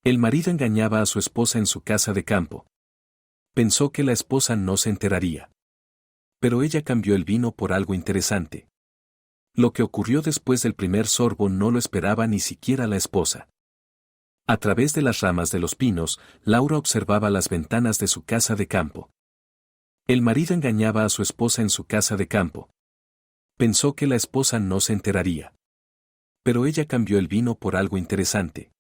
El marido engañaba a su esposa en su casa de campo. Pensó que la esposa no se enteraría. Pero ella cambió el vino por algo interesante. Lo que ocurrió después del primer sorbo no lo esperaba ni siquiera la esposa. A través de las ramas de los pinos, Laura observaba las ventanas de su casa de campo. El marido engañaba a su esposa en su casa de campo. Pensó que la esposa no se enteraría. Pero ella cambió el vino por algo interesante.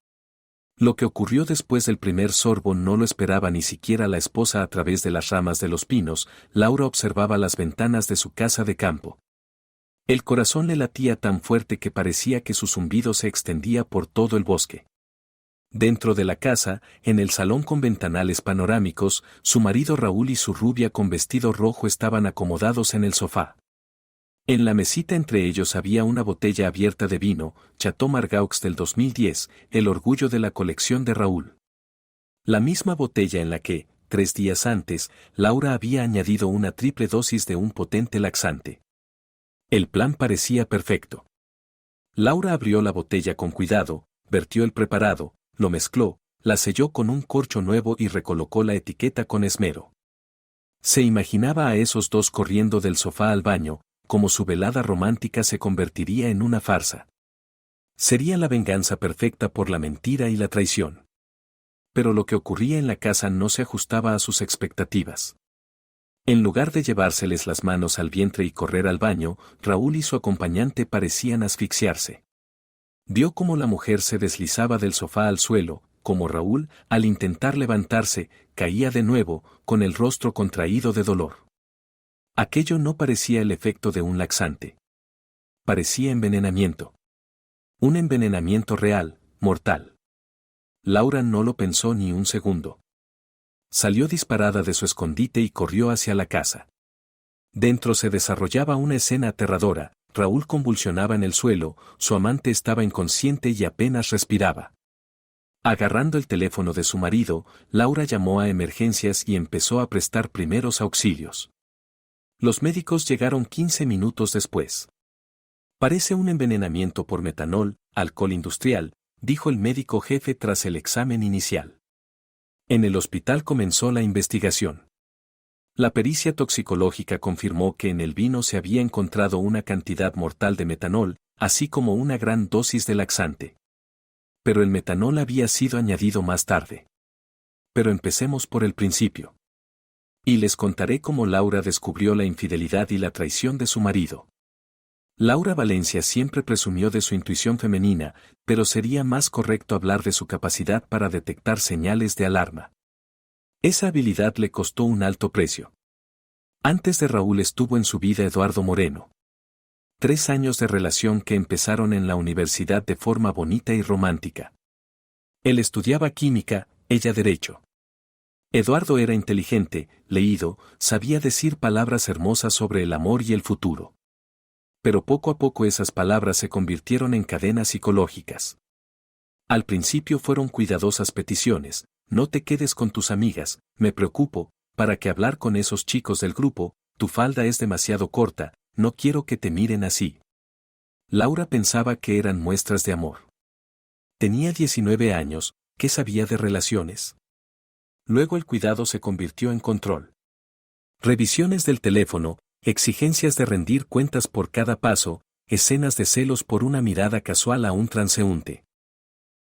Lo que ocurrió después del primer sorbo no lo esperaba ni siquiera la esposa. A través de las ramas de los pinos, Laura observaba las ventanas de su casa de campo. El corazón le latía tan fuerte que parecía que su zumbido se extendía por todo el bosque. Dentro de la casa, en el salón con ventanales panorámicos, su marido Raúl y su rubia con vestido rojo estaban acomodados en el sofá. En la mesita entre ellos había una botella abierta de vino, Chateau Margaux del 2010, el orgullo de la colección de Raúl. La misma botella en la que, 3 días antes, Laura había añadido una triple dosis de un potente laxante. El plan parecía perfecto. Laura abrió la botella con cuidado, vertió el preparado, lo mezcló, la selló con un corcho nuevo y recolocó la etiqueta con esmero. Se imaginaba a esos dos corriendo del sofá al baño, como su velada romántica se convertiría en una farsa. Sería la venganza perfecta por la mentira y la traición. Pero lo que ocurría en la casa no se ajustaba a sus expectativas. En lugar de llevárseles las manos al vientre y correr al baño, Raúl y su acompañante parecían asfixiarse. Vio cómo la mujer se deslizaba del sofá al suelo, como Raúl, al intentar levantarse, caía de nuevo, con el rostro contraído de dolor. Aquello no parecía el efecto de un laxante. Parecía envenenamiento. Un envenenamiento real, mortal. Laura no lo pensó ni un segundo. Salió disparada de su escondite y corrió hacia la casa. Dentro se desarrollaba una escena aterradora. Raúl convulsionaba en el suelo, su amante estaba inconsciente y apenas respiraba. Agarrando el teléfono de su marido, Laura llamó a emergencias y empezó a prestar primeros auxilios. Los médicos llegaron 15 minutos después. Parece un envenenamiento por metanol, alcohol industrial, dijo el médico jefe tras el examen inicial. En el hospital comenzó la investigación. La pericia toxicológica confirmó que en el vino se había encontrado una cantidad mortal de metanol, así como una gran dosis de laxante. Pero el metanol había sido añadido más tarde. Pero empecemos por el principio. Y les contaré cómo Laura descubrió la infidelidad y la traición de su marido. Laura Valencia siempre presumió de su intuición femenina, pero sería más correcto hablar de su capacidad para detectar señales de alarma. Esa habilidad le costó un alto precio. Antes de Raúl estuvo en su vida Eduardo Moreno. 3 años de relación que empezaron en la universidad de forma bonita y romántica. Él estudiaba química, ella derecho. Eduardo era inteligente, leído, sabía decir palabras hermosas sobre el amor y el futuro. Pero poco a poco esas palabras se convirtieron en cadenas psicológicas. Al principio fueron cuidadosas peticiones: no te quedes con tus amigas, me preocupo, ¿para qué hablar con esos chicos del grupo? Tu falda es demasiado corta, no quiero que te miren así. Laura pensaba que eran muestras de amor. Tenía 19 años, ¿qué sabía de relaciones? Luego el cuidado se convirtió en control. Revisiones del teléfono, exigencias de rendir cuentas por cada paso, escenas de celos por una mirada casual a un transeúnte.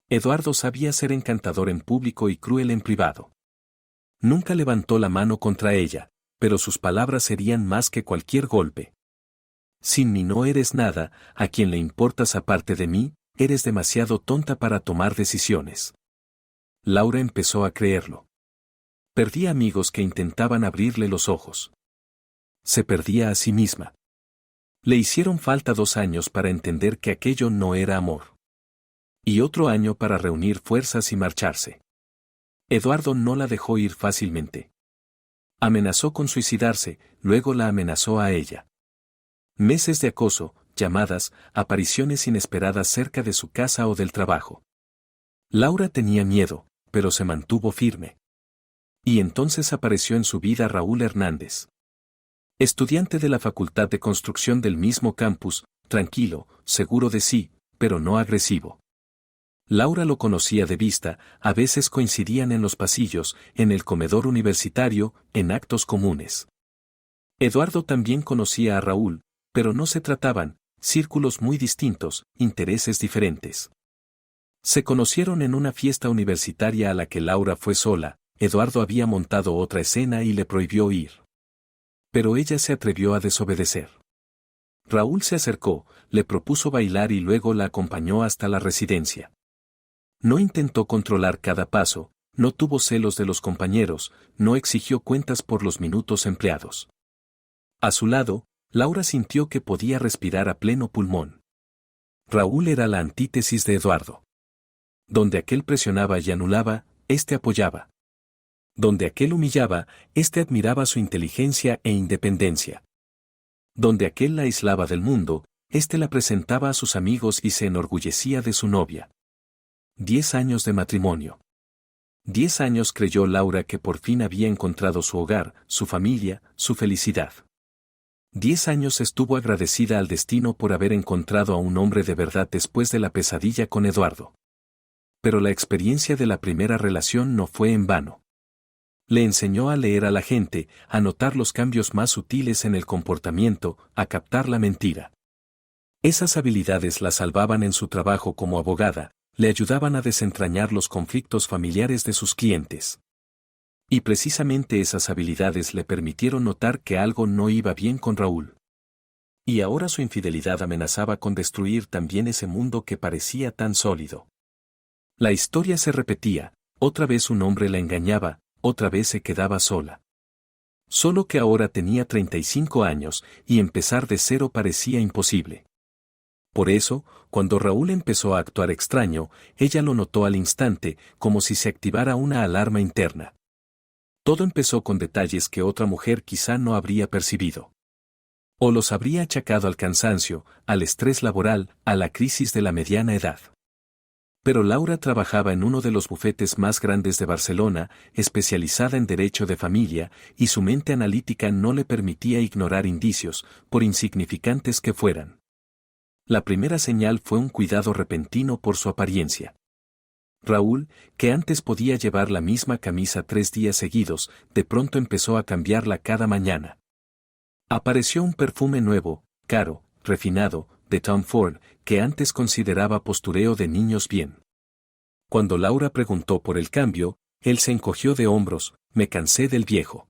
Eduardo sabía ser encantador en público y cruel en privado. Nunca levantó la mano contra ella, pero sus palabras serían más que cualquier golpe. Sin mí no eres nada, a quien le importas aparte de mí, eres demasiado tonta para tomar decisiones. Laura empezó a creerlo. Perdía amigos que intentaban abrirle los ojos. Se perdía a sí misma. Le hicieron falta 2 años para entender que aquello no era amor. Y otro año para reunir fuerzas y marcharse. Eduardo no la dejó ir fácilmente. Amenazó con suicidarse, luego la amenazó a ella. Meses de acoso, llamadas, apariciones inesperadas cerca de su casa o del trabajo. Laura tenía miedo, pero se mantuvo firme. Y entonces apareció en su vida Raúl Hernández. Estudiante de la Facultad de Construcción del mismo campus, tranquilo, seguro de sí, pero no agresivo. Laura lo conocía de vista, a veces coincidían en los pasillos, en el comedor universitario, en actos comunes. Eduardo también conocía a Raúl, pero no se trataban, círculos muy distintos, intereses diferentes. Se conocieron en una fiesta universitaria a la que Laura fue sola. Eduardo había montado otra escena y le prohibió ir. Pero ella se atrevió a desobedecer. Raúl se acercó, le propuso bailar y luego la acompañó hasta la residencia. No intentó controlar cada paso, no tuvo celos de los compañeros, no exigió cuentas por los minutos empleados. A su lado, Laura sintió que podía respirar a pleno pulmón. Raúl era la antítesis de Eduardo. Donde aquel presionaba y anulaba, éste apoyaba. Donde aquel humillaba, éste admiraba su inteligencia e independencia. Donde aquel la aislaba del mundo, éste la presentaba a sus amigos y se enorgullecía de su novia. 10 años de matrimonio. 10 años creyó Laura que por fin había encontrado su hogar, su familia, su felicidad. 10 años estuvo agradecida al destino por haber encontrado a un hombre de verdad después de la pesadilla con Eduardo. Pero la experiencia de la primera relación no fue en vano. Le enseñó a leer a la gente, a notar los cambios más sutiles en el comportamiento, a captar la mentira. Esas habilidades la salvaban en su trabajo como abogada, le ayudaban a desentrañar los conflictos familiares de sus clientes. Y precisamente esas habilidades le permitieron notar que algo no iba bien con Raúl. Y ahora su infidelidad amenazaba con destruir también ese mundo que parecía tan sólido. La historia se repetía, otra vez un hombre la engañaba, otra vez se quedaba sola. Solo que ahora tenía 35 años y empezar de cero parecía imposible. Por eso, cuando Raúl empezó a actuar extraño, ella lo notó al instante, como si se activara una alarma interna. Todo empezó con detalles que otra mujer quizá no habría percibido. O los habría achacado al cansancio, al estrés laboral, a la crisis de la mediana edad. Pero Laura trabajaba en uno de los bufetes más grandes de Barcelona, especializada en derecho de familia, y su mente analítica no le permitía ignorar indicios, por insignificantes que fueran. La primera señal fue un cuidado repentino por su apariencia. Raúl, que antes podía llevar la misma camisa 3 días seguidos, de pronto empezó a cambiarla cada mañana. Apareció un perfume nuevo, caro, refinado, de Tom Ford, que antes consideraba postureo de niños bien. Cuando Laura preguntó por el cambio, él se encogió de hombros: me cansé del viejo.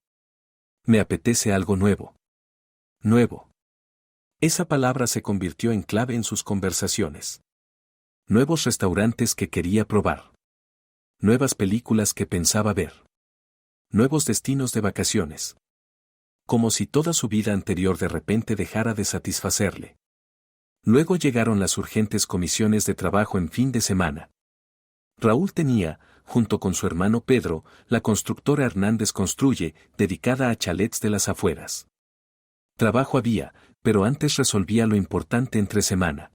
Me apetece algo nuevo. Nuevo. Esa palabra se convirtió en clave en sus conversaciones. Nuevos restaurantes que quería probar. Nuevas películas que pensaba ver. Nuevos destinos de vacaciones. Como si toda su vida anterior de repente dejara de satisfacerle. Luego llegaron las urgentes comisiones de trabajo en fin de semana. Raúl tenía, junto con su hermano Pedro, la constructora Hernández Construye, dedicada a chalets de las afueras. Trabajo había, pero antes resolvía lo importante entre semana.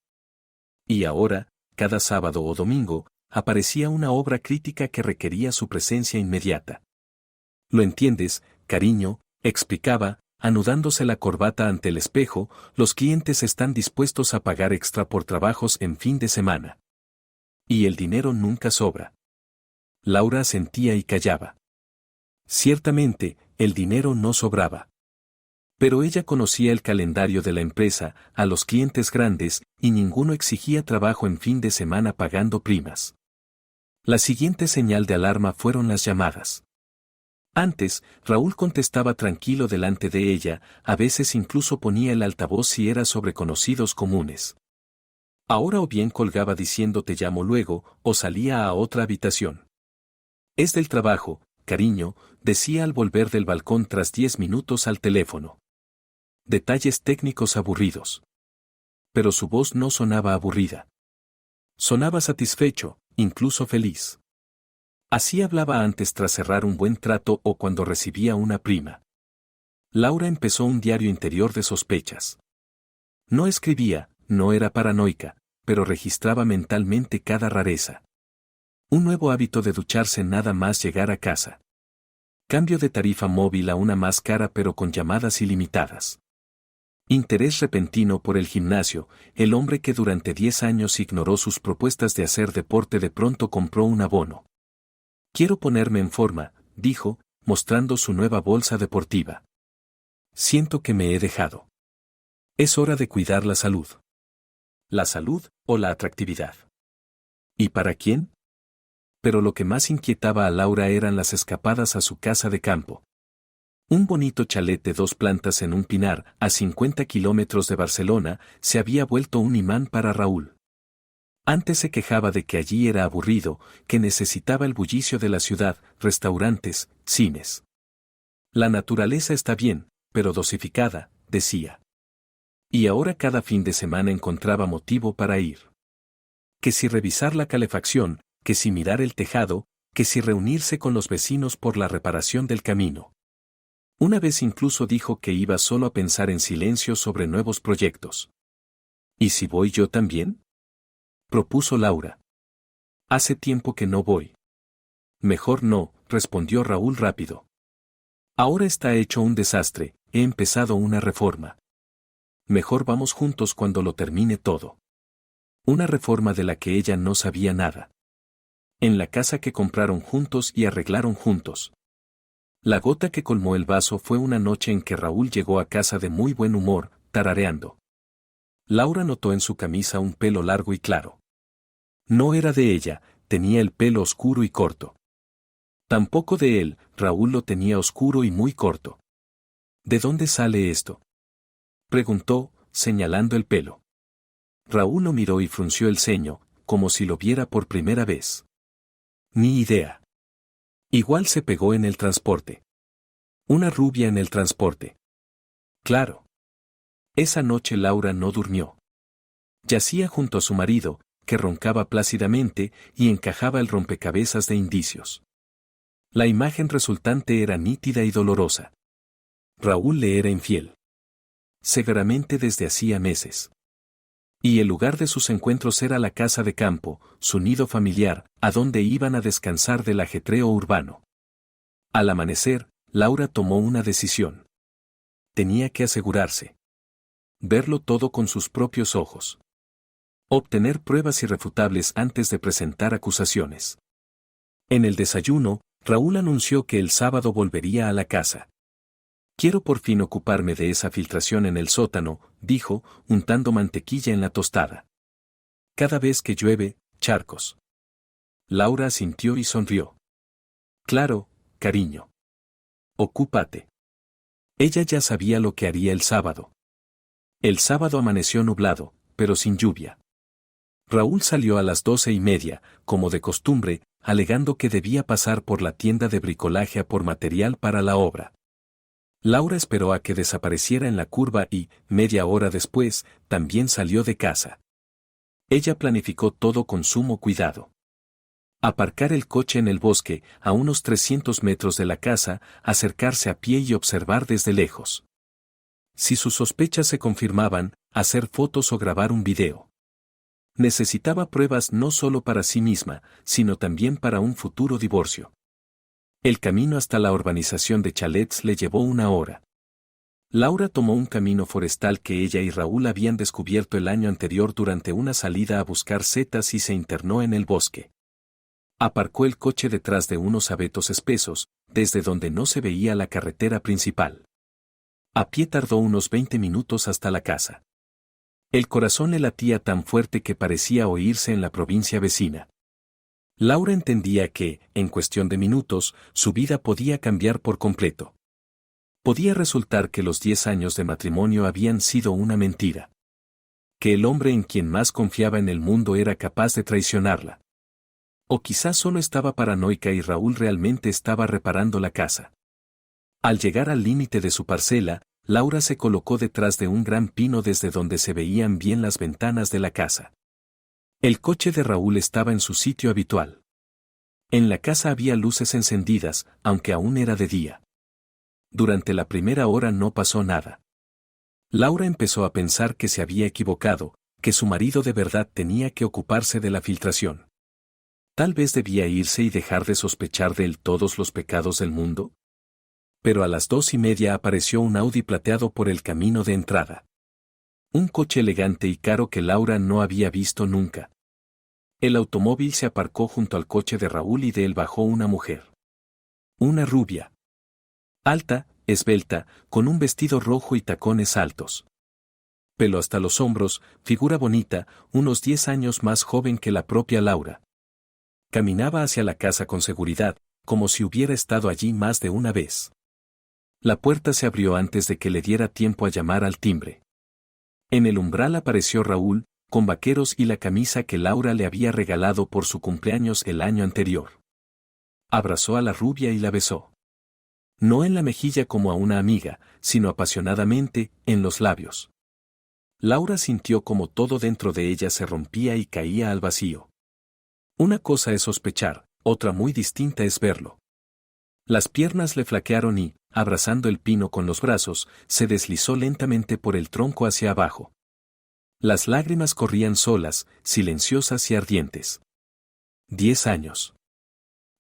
Y ahora, cada sábado o domingo, aparecía una obra crítica que requería su presencia inmediata. ¿Lo entiendes, cariño?, explicaba, anudándose la corbata ante el espejo. Los clientes están dispuestos a pagar extra por trabajos en fin de semana. Y el dinero nunca sobra. Laura asentía y callaba. Ciertamente, el dinero no sobraba. Pero ella conocía el calendario de la empresa, a los clientes grandes, y ninguno exigía trabajo en fin de semana pagando primas. La siguiente señal de alarma fueron las llamadas. Antes, Raúl contestaba tranquilo delante de ella, a veces incluso ponía el altavoz si era sobre conocidos comunes. Ahora o bien colgaba diciendo te llamo luego, o salía a otra habitación. Es del trabajo, cariño, decía al volver del balcón tras 10 minutos al teléfono. Detalles técnicos aburridos. Pero su voz no sonaba aburrida. Sonaba satisfecho, incluso feliz. Así hablaba antes tras cerrar un buen trato o cuando recibía una prima. Laura empezó un diario interior de sospechas. No escribía, no era paranoica, pero registraba mentalmente cada rareza. Un nuevo hábito de ducharse nada más llegar a casa. Cambio de tarifa móvil a una más cara pero con llamadas ilimitadas. Interés repentino por el gimnasio, el hombre que durante 10 años ignoró sus propuestas de hacer deporte de pronto compró un abono. Quiero ponerme en forma, dijo, mostrando su nueva bolsa deportiva. Siento que me he dejado. Es hora de cuidar la salud. ¿La salud o la atractividad? ¿Y para quién? Pero lo que más inquietaba a Laura eran las escapadas a su casa de campo. Un bonito chalet de 2 plantas en un pinar, a 50 kilómetros de Barcelona, se había vuelto un imán para Raúl. Antes se quejaba de que allí era aburrido, que necesitaba el bullicio de la ciudad, restaurantes, cines. La naturaleza está bien, pero dosificada, decía. Y ahora cada fin de semana encontraba motivo para ir. Que si revisar la calefacción, que si mirar el tejado, que si reunirse con los vecinos por la reparación del camino. Una vez incluso dijo que iba solo a pensar en silencio sobre nuevos proyectos. ¿Y si voy yo también?, propuso Laura. Hace tiempo que no voy. Mejor no, respondió Raúl rápido. Ahora está hecho un desastre, he empezado una reforma. Mejor vamos juntos cuando lo termine todo. Una reforma de la que ella no sabía nada. En la casa que compraron juntos y arreglaron juntos. La gota que colmó el vaso fue una noche en que Raúl llegó a casa de muy buen humor, tarareando. Laura notó en su camisa un pelo largo y claro. No era de ella, tenía el pelo oscuro y corto. Tampoco de él, Raúl lo tenía oscuro y muy corto. ¿De dónde sale esto?, preguntó, señalando el pelo. Raúl lo miró y frunció el ceño, como si lo viera por primera vez. Ni idea. Igual se pegó en el transporte. Una rubia en el transporte. Claro. Esa noche Laura no durmió. Yacía junto a su marido, que roncaba plácidamente y encajaba el rompecabezas de indicios. La imagen resultante era nítida y dolorosa. Raúl le era infiel. Severamente desde hacía meses. Y el lugar de sus encuentros era la casa de campo, su nido familiar, a donde iban a descansar del ajetreo urbano. Al amanecer, Laura tomó una decisión. Tenía que asegurarse. Verlo todo con sus propios ojos. Obtener pruebas irrefutables antes de presentar acusaciones. En el desayuno, Raúl anunció que el sábado volvería a la casa. Quiero por fin ocuparme de esa filtración en el sótano, dijo, untando mantequilla en la tostada. Cada vez que llueve, charcos. Laura asintió y sonrió. Claro, cariño. Ocúpate. Ella ya sabía lo que haría el sábado. El sábado amaneció nublado, pero sin lluvia. Raúl salió a las 12:30, como de costumbre, alegando que debía pasar por la tienda de bricolaje a por material para la obra. Laura esperó a que desapareciera en la curva y, media hora después, también salió de casa. Ella planificó todo con sumo cuidado. Aparcar el coche en el bosque, a unos 300 metros de la casa, acercarse a pie y observar desde lejos. Si sus sospechas se confirmaban, hacer fotos o grabar un video. Necesitaba pruebas no solo para sí misma, sino también para un futuro divorcio. El camino hasta la urbanización de chalets le llevó 1 hora. Laura tomó un camino forestal que ella y Raúl habían descubierto el año anterior durante una salida a buscar setas y se internó en el bosque. Aparcó el coche detrás de unos abetos espesos, desde donde no se veía la carretera principal. A pie tardó unos 20 minutos hasta la casa. El corazón le latía tan fuerte que parecía oírse en la provincia vecina. Laura entendía que, en cuestión de minutos, su vida podía cambiar por completo. Podía resultar que los 10 años de matrimonio habían sido una mentira. Que el hombre en quien más confiaba en el mundo era capaz de traicionarla. O quizás solo estaba paranoica y Raúl realmente estaba reparando la casa. Al llegar al límite de su parcela, Laura se colocó detrás de un gran pino desde donde se veían bien las ventanas de la casa. El coche de Raúl estaba en su sitio habitual. En la casa había luces encendidas, aunque aún era de día. Durante la primera hora no pasó nada. Laura empezó a pensar que se había equivocado, que su marido de verdad tenía que ocuparse de la filtración. Tal vez debía irse y dejar de sospechar de él todos los pecados del mundo. Pero a las 2:30 apareció un Audi plateado por el camino de entrada. Un coche elegante y caro que Laura no había visto nunca. El automóvil se aparcó junto al coche de Raúl y de él bajó una mujer. Una rubia. Alta, esbelta, con un vestido rojo y tacones altos. Pelo hasta los hombros, figura bonita, unos 10 años más joven que la propia Laura. Caminaba hacia la casa con seguridad, como si hubiera estado allí más de una vez. La puerta se abrió antes de que le diera tiempo a llamar al timbre. En el umbral apareció Raúl, con vaqueros y la camisa que Laura le había regalado por su cumpleaños el año anterior. Abrazó a la rubia y la besó. No en la mejilla como a una amiga, sino apasionadamente, en los labios. Laura sintió como todo dentro de ella se rompía y caía al vacío. Una cosa es sospechar, otra muy distinta es verlo. Las piernas le flaquearon y, abrazando el pino con los brazos, se deslizó lentamente por el tronco hacia abajo. Las lágrimas corrían solas, silenciosas y ardientes. 10 años.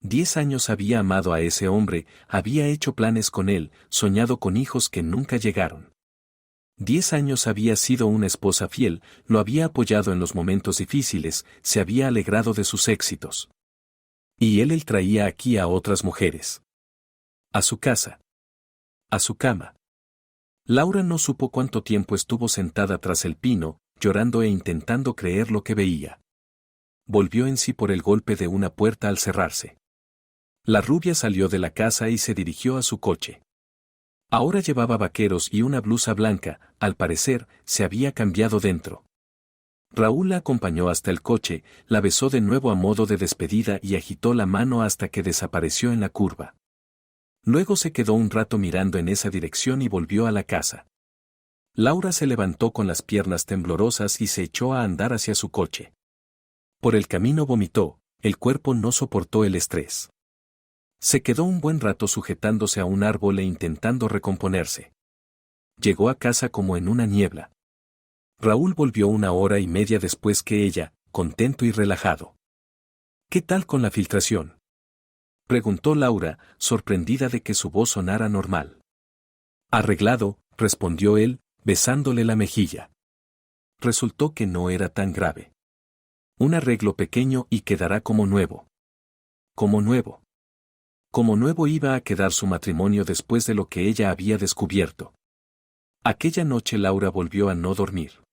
10 años había amado a ese hombre, había hecho planes con él, soñado con hijos que nunca llegaron. 10 años había sido una esposa fiel, lo había apoyado en los momentos difíciles, se había alegrado de sus éxitos. Y él traía aquí a otras mujeres. A su casa. A su cama. Laura no supo cuánto tiempo estuvo sentada tras el pino, llorando e intentando creer lo que veía. Volvió en sí por el golpe de una puerta al cerrarse. La rubia salió de la casa y se dirigió a su coche. Ahora llevaba vaqueros y una blusa blanca, al parecer, se había cambiado dentro. Raúl la acompañó hasta el coche, la besó de nuevo a modo de despedida y agitó la mano hasta que desapareció en la curva. Luego se quedó un rato mirando en esa dirección y volvió a la casa. Laura se levantó con las piernas temblorosas y se echó a andar hacia su coche. Por el camino vomitó, el cuerpo no soportó el estrés. Se quedó un buen rato sujetándose a un árbol e intentando recomponerse. Llegó a casa como en una niebla. Raúl volvió 1 hora y media después que ella, contento y relajado. ¿Qué tal con la filtración?, preguntó Laura, sorprendida de que su voz sonara normal. Arreglado, respondió él, besándole la mejilla. Resultó que no era tan grave. Un arreglo pequeño y quedará como nuevo. Como nuevo. Como nuevo iba a quedar su matrimonio después de lo que ella había descubierto. Aquella noche Laura volvió a no dormir.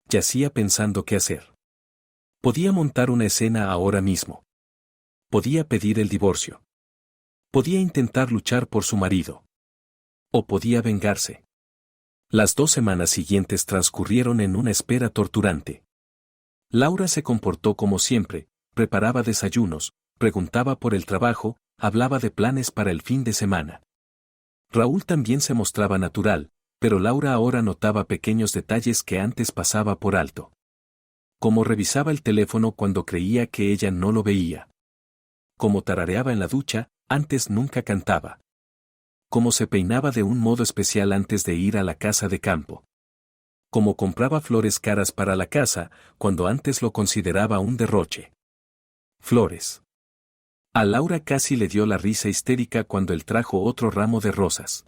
Yacía pensando qué hacer. Podía montar una escena ahora mismo. Podía pedir el divorcio. Podía intentar luchar por su marido. O podía vengarse. Las 2 semanas siguientes transcurrieron en una espera torturante. Laura se comportó como siempre, preparaba desayunos, preguntaba por el trabajo, hablaba de planes para el fin de semana. Raúl también se mostraba natural, pero Laura ahora notaba pequeños detalles que antes pasaba por alto. Como revisaba el teléfono cuando creía que ella no lo veía. Como tarareaba en la ducha, antes nunca cantaba. Como se peinaba de un modo especial antes de ir a la casa de campo. Como compraba flores caras para la casa, cuando antes lo consideraba un derroche. Flores. A Laura casi le dio la risa histérica cuando él trajo otro ramo de rosas.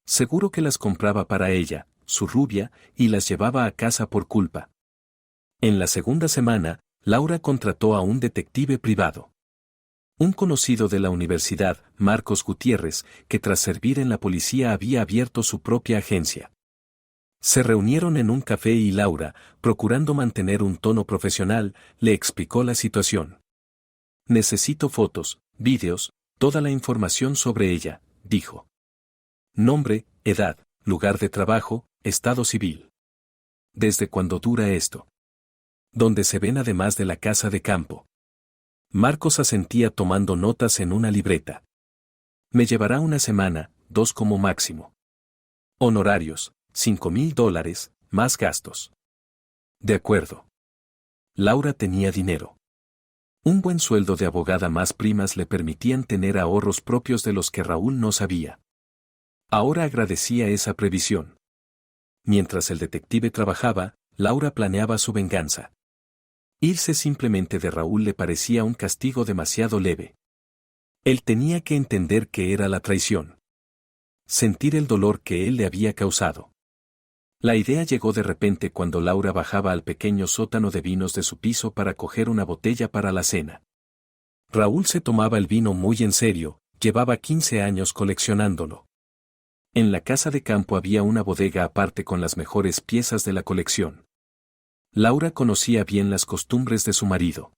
Seguro que las compraba para ella, su rubia, y las llevaba a casa por culpa. En la segunda semana, Laura contrató a un detective privado. Un conocido de la universidad, Marcos Gutiérrez, que tras servir en la policía había abierto su propia agencia. Se reunieron en un café y Laura, procurando mantener un tono profesional, le explicó la situación. Necesito fotos, vídeos, toda la información sobre ella, dijo. Nombre, edad, lugar de trabajo, estado civil. ¿Desde cuándo dura esto? Donde se ven además de la casa de campo. Marcos asentía tomando notas en una libreta. Me llevará 1 semana, 2 como máximo. Honorarios, $5,000, más gastos. De acuerdo. Laura tenía dinero. Un buen sueldo de abogada más primas le permitían tener ahorros propios de los que Raúl no sabía. Ahora agradecía esa previsión. Mientras el detective trabajaba, Laura planeaba su venganza. Irse simplemente de Raúl le parecía un castigo demasiado leve. Él tenía que entender que era la traición. Sentir el dolor que él le había causado. La idea llegó de repente cuando Laura bajaba al pequeño sótano de vinos de su piso para coger una botella para la cena. Raúl se tomaba el vino muy en serio, llevaba 15 años coleccionándolo. En la casa de campo había una bodega aparte con las mejores piezas de la colección. Laura conocía bien las costumbres de su marido.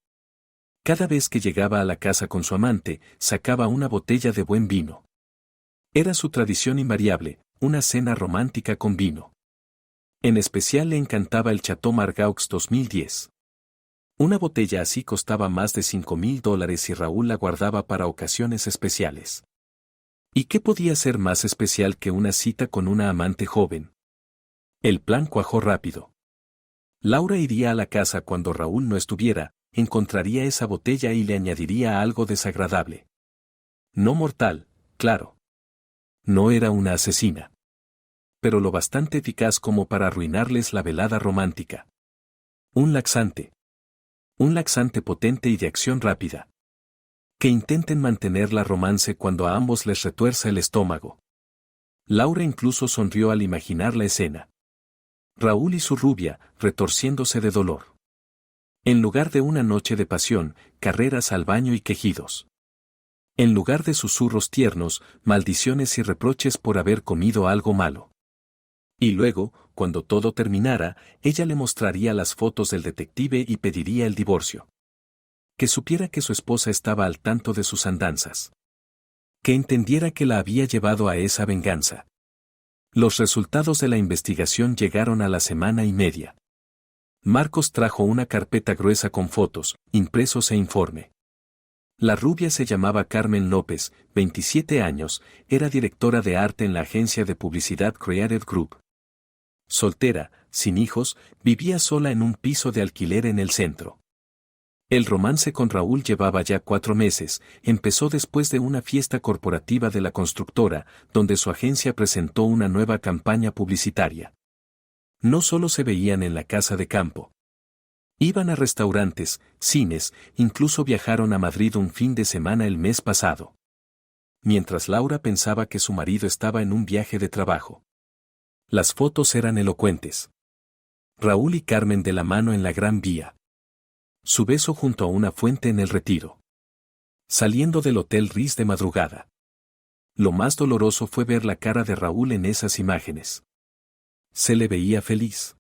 Cada vez que llegaba a la casa con su amante, sacaba una botella de buen vino. Era su tradición invariable, una cena romántica con vino. En especial le encantaba el Chateau Margaux 2010. Una botella así costaba más de $5,000 y Raúl la guardaba para ocasiones especiales. ¿Y qué podía ser más especial que una cita con una amante joven? El plan cuajó rápido. Laura iría a la casa cuando Raúl no estuviera, encontraría esa botella y le añadiría algo desagradable. No mortal, claro. No era una asesina. Pero lo bastante eficaz como para arruinarles la velada romántica. Un laxante. Un laxante potente y de acción rápida. Que intenten mantener la romance cuando a ambos les retuerza el estómago. Laura incluso sonrió al imaginar la escena. Raúl y su rubia, retorciéndose de dolor. En lugar de una noche de pasión, carreras al baño y quejidos. En lugar de susurros tiernos, maldiciones y reproches por haber comido algo malo. Y luego, cuando todo terminara, ella le mostraría las fotos del detective y pediría el divorcio. Que supiera que su esposa estaba al tanto de sus andanzas. Que entendiera que la había llevado a esa venganza. Los resultados de la investigación llegaron a la semana y media. Marcos trajo una carpeta gruesa con fotos, impresos e informe. La rubia se llamaba Carmen López, 27 años, era directora de arte en la agencia de publicidad Creative Group. Soltera, sin hijos, vivía sola en un piso de alquiler en el centro. El romance con Raúl llevaba ya 4 meses, empezó después de una fiesta corporativa de la constructora, donde su agencia presentó una nueva campaña publicitaria. No solo se veían en la casa de campo. Iban a restaurantes, cines, incluso viajaron a Madrid un fin de semana el mes pasado. Mientras Laura pensaba que su marido estaba en un viaje de trabajo. Las fotos eran elocuentes. Raúl y Carmen de la mano en la Gran Vía. Su beso junto a una fuente en el Retiro. Saliendo del Hotel Ritz de madrugada. Lo más doloroso fue ver la cara de Raúl en esas imágenes. Se le veía feliz.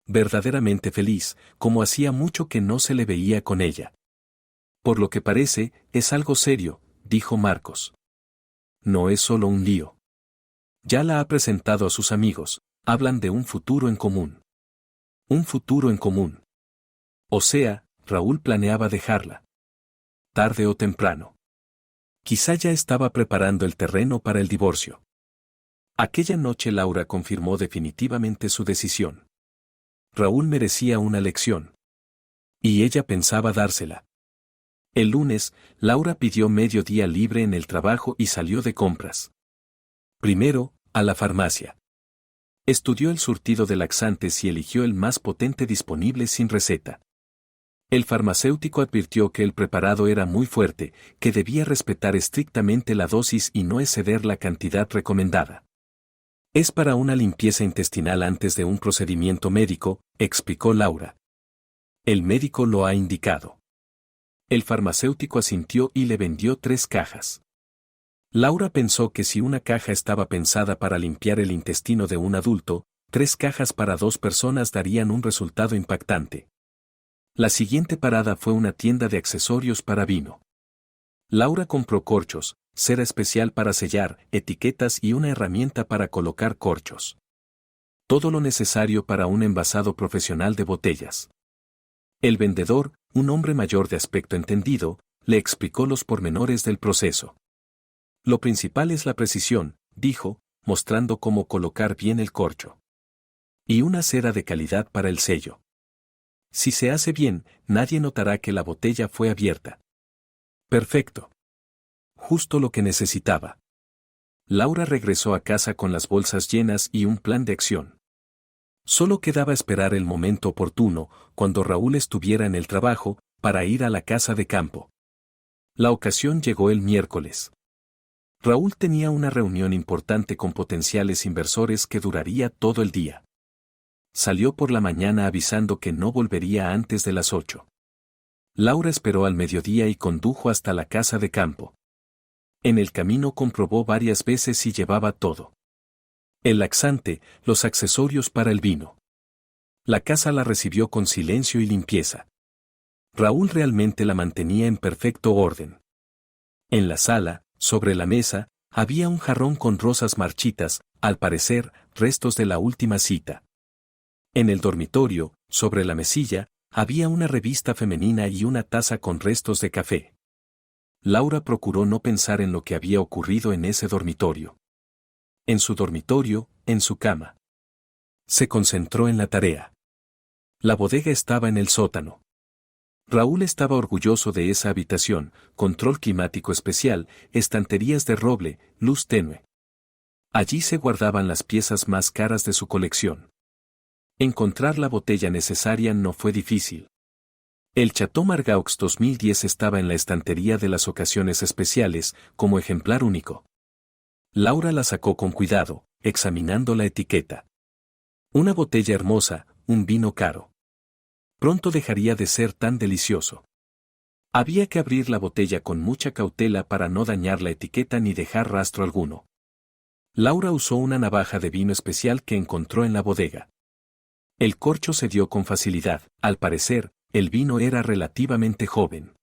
Verdaderamente feliz, como hacía mucho que no se le veía con ella. Por lo que parece, es algo serio, dijo Marcos. No es solo un lío. Ya la ha presentado a sus amigos, hablan de un futuro en común. Un futuro en común. O sea, Raúl planeaba dejarla. Tarde o temprano. Quizá ya estaba preparando el terreno para el divorcio. Aquella noche Laura confirmó definitivamente su decisión. Raúl merecía una lección. Y ella pensaba dársela. El lunes, Laura pidió medio día libre en el trabajo y salió de compras. Primero, a la farmacia. Estudió el surtido de laxantes y eligió el más potente disponible sin receta. El farmacéutico advirtió que el preparado era muy fuerte, que debía respetar estrictamente la dosis y no exceder la cantidad recomendada. Es para una limpieza intestinal antes de un procedimiento médico, explicó Laura. El médico lo ha indicado. El farmacéutico asintió y le vendió 3 cajas. Laura pensó que si una caja estaba pensada para limpiar el intestino de un adulto, 3 cajas para 2 personas darían un resultado impactante. La siguiente parada fue una tienda de accesorios para vino. Laura compró corchos, cera especial para sellar, etiquetas y una herramienta para colocar corchos. Todo lo necesario para un envasado profesional de botellas. El vendedor, un hombre mayor de aspecto entendido, le explicó los pormenores del proceso. Lo principal es la precisión, dijo, mostrando cómo colocar bien el corcho. Y una cera de calidad para el sello. Si se hace bien, nadie notará que la botella fue abierta. Perfecto. Justo lo que necesitaba. Laura regresó a casa con las bolsas llenas y un plan de acción. Solo quedaba esperar el momento oportuno, cuando Raúl estuviera en el trabajo, para ir a la casa de campo. La ocasión llegó el miércoles. Raúl tenía una reunión importante con potenciales inversores que duraría todo el día. Salió por la mañana avisando que no volvería antes de las 8. Laura esperó al mediodía y condujo hasta la casa de campo. En el camino comprobó varias veces si llevaba todo: el laxante, los accesorios para el vino. La casa la recibió con silencio y limpieza. Raúl realmente la mantenía en perfecto orden. En la sala, sobre la mesa, había un jarrón con rosas marchitas, al parecer, restos de la última cita. En el dormitorio, sobre la mesilla, había una revista femenina y una taza con restos de café. Laura procuró no pensar en lo que había ocurrido en ese dormitorio. En su dormitorio, en su cama. Se concentró en la tarea. La bodega estaba en el sótano. Raúl estaba orgulloso de esa habitación: control climático especial, estanterías de roble, luz tenue. Allí se guardaban las piezas más caras de su colección. Encontrar la botella necesaria no fue difícil. El Chateau Margaux 2010 estaba en la estantería de las ocasiones especiales, como ejemplar único. Laura la sacó con cuidado, examinando la etiqueta. Una botella hermosa, un vino caro. Pronto dejaría de ser tan delicioso. Había que abrir la botella con mucha cautela para no dañar la etiqueta ni dejar rastro alguno. Laura usó una navaja de vino especial que encontró en la bodega. El corcho se dio con facilidad. Al parecer, el vino era relativamente joven.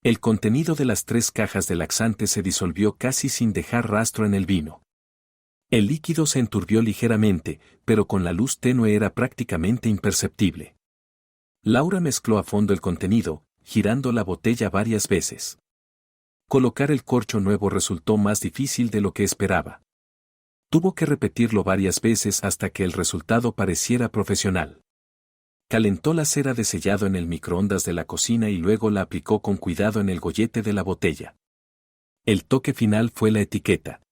El contenido de las 3 cajas de laxante se disolvió casi sin dejar rastro en el vino. El líquido se enturbió ligeramente, pero con la luz tenue era prácticamente imperceptible. Laura mezcló a fondo el contenido, girando la botella varias veces. Colocar el corcho nuevo resultó más difícil de lo que esperaba. Tuvo que repetirlo varias veces hasta que el resultado pareciera profesional. Calentó la cera de sellado en el microondas de la cocina y luego la aplicó con cuidado en el gollete de la botella. El toque final fue la etiqueta.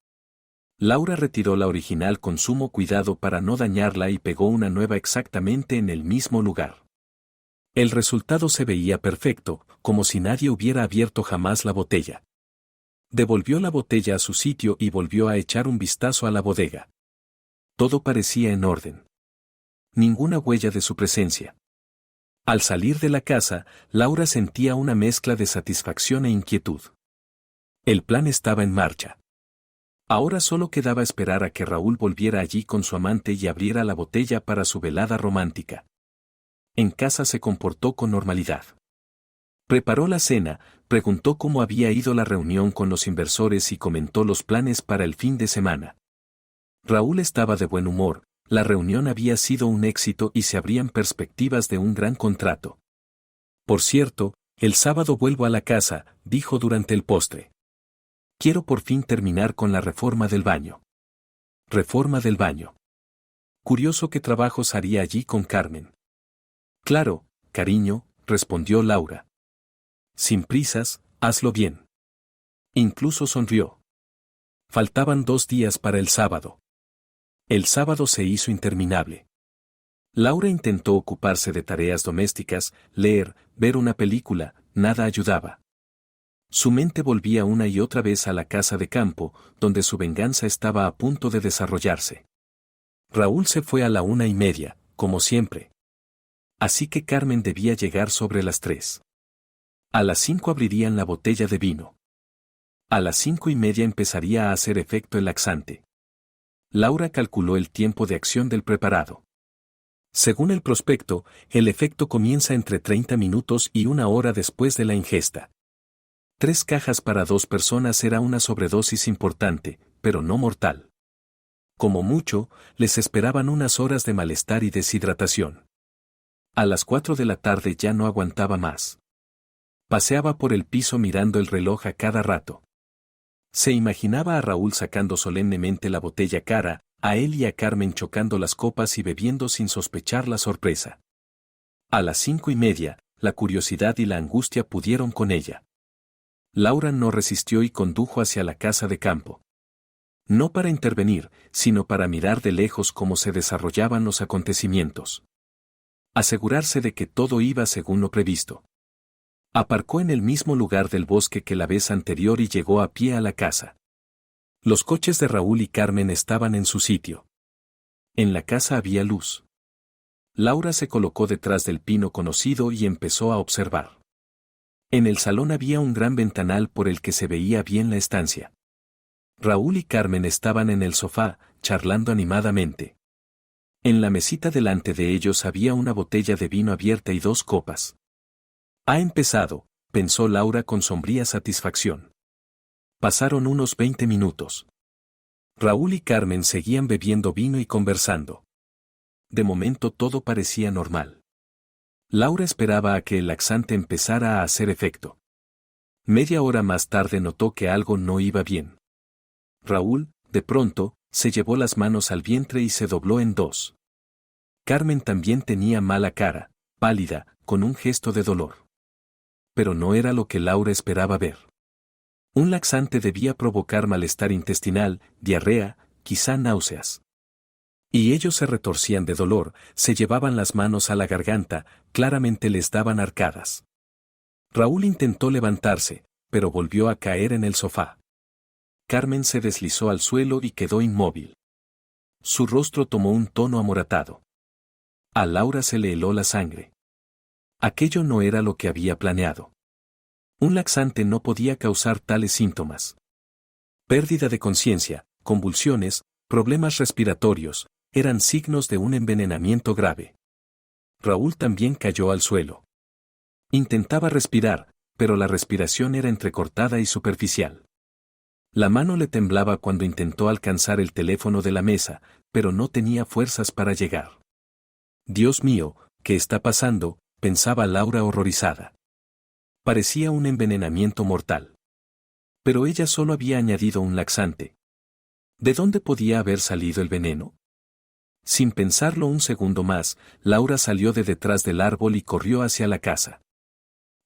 Laura retiró la original con sumo cuidado para no dañarla y pegó una nueva exactamente en el mismo lugar. El resultado se veía perfecto, como si nadie hubiera abierto jamás la botella. Devolvió la botella a su sitio y volvió a echar un vistazo a la bodega. Todo parecía en orden. Ninguna huella de su presencia. Al salir de la casa, Laura sentía una mezcla de satisfacción e inquietud. El plan estaba en marcha. Ahora solo quedaba esperar a que Raúl volviera allí con su amante y abriera la botella para su velada romántica. En casa se comportó con normalidad. Preparó la cena, preguntó cómo había ido la reunión con los inversores y comentó los planes para el fin de semana. Raúl estaba de buen humor. La reunión había sido un éxito y se abrían perspectivas de un gran contrato. Por cierto, el sábado vuelvo a la casa, dijo durante el postre. Quiero por fin terminar con la reforma del baño. Reforma del baño. Curioso qué trabajos haría allí con Carmen. Claro, cariño, respondió Laura. Sin prisas, hazlo bien. Incluso sonrió. Faltaban 2 días para el sábado. El sábado se hizo interminable. Laura intentó ocuparse de tareas domésticas, leer, ver una película, nada ayudaba. Su mente volvía una y otra vez a la casa de campo, donde su venganza estaba a punto de desarrollarse. Raúl se fue a la 1:30, como siempre. Así que Carmen debía llegar sobre las 3. A las 5 abrirían la botella de vino. A las 5:30 empezaría a hacer efecto el laxante. Laura calculó el tiempo de acción del preparado. Según el prospecto, el efecto comienza entre 30 minutos y 1 hora después de la ingesta. 3 cajas para 2 personas era una sobredosis importante, pero no mortal. Como mucho, les esperaban unas horas de malestar y deshidratación. A las 4 de la tarde ya no aguantaba más. Paseaba por el piso mirando el reloj a cada rato. Se imaginaba a Raúl sacando solemnemente la botella cara, a él y a Carmen chocando las copas y bebiendo sin sospechar la sorpresa. A las 5:30, la curiosidad y la angustia pudieron con ella. Laura no resistió y condujo hacia la casa de campo. No para intervenir, sino para mirar de lejos cómo se desarrollaban los acontecimientos. Asegurarse de que todo iba según lo previsto. Aparcó en el mismo lugar del bosque que la vez anterior y llegó a pie a la casa. Los coches de Raúl y Carmen estaban en su sitio. En la casa había luz. Laura se colocó detrás del pino conocido y empezó a observar. En el salón había un gran ventanal por el que se veía bien la estancia. Raúl y Carmen estaban en el sofá, charlando animadamente. En la mesita delante de ellos había una botella de vino abierta y 2 copas. Ha empezado, pensó Laura con sombría satisfacción. Pasaron unos 20 minutos. Raúl y Carmen seguían bebiendo vino y conversando. De momento todo parecía normal. Laura esperaba a que el laxante empezara a hacer efecto. Media hora más tarde notó que algo no iba bien. Raúl, de pronto, se llevó las manos al vientre y se dobló en 2. Carmen también tenía mala cara, pálida, con un gesto de dolor. Pero no era lo que Laura esperaba ver. Un laxante debía provocar malestar intestinal, diarrea, quizá náuseas. Y ellos se retorcían de dolor, se llevaban las manos a la garganta, claramente les daban arcadas. Raúl intentó levantarse, pero volvió a caer en el sofá. Carmen se deslizó al suelo y quedó inmóvil. Su rostro tomó un tono amoratado. A Laura se le heló la sangre. Aquello no era lo que había planeado. Un laxante no podía causar tales síntomas. Pérdida de conciencia, convulsiones, problemas respiratorios, eran signos de un envenenamiento grave. Raúl también cayó al suelo. Intentaba respirar, pero la respiración era entrecortada y superficial. La mano le temblaba cuando intentó alcanzar el teléfono de la mesa, pero no tenía fuerzas para llegar. Dios mío, ¿qué está pasando?, pensaba Laura horrorizada. Parecía un envenenamiento mortal. Pero ella solo había añadido un laxante. ¿De dónde podía haber salido el veneno? Sin pensarlo un segundo más, Laura salió de detrás del árbol y corrió hacia la casa.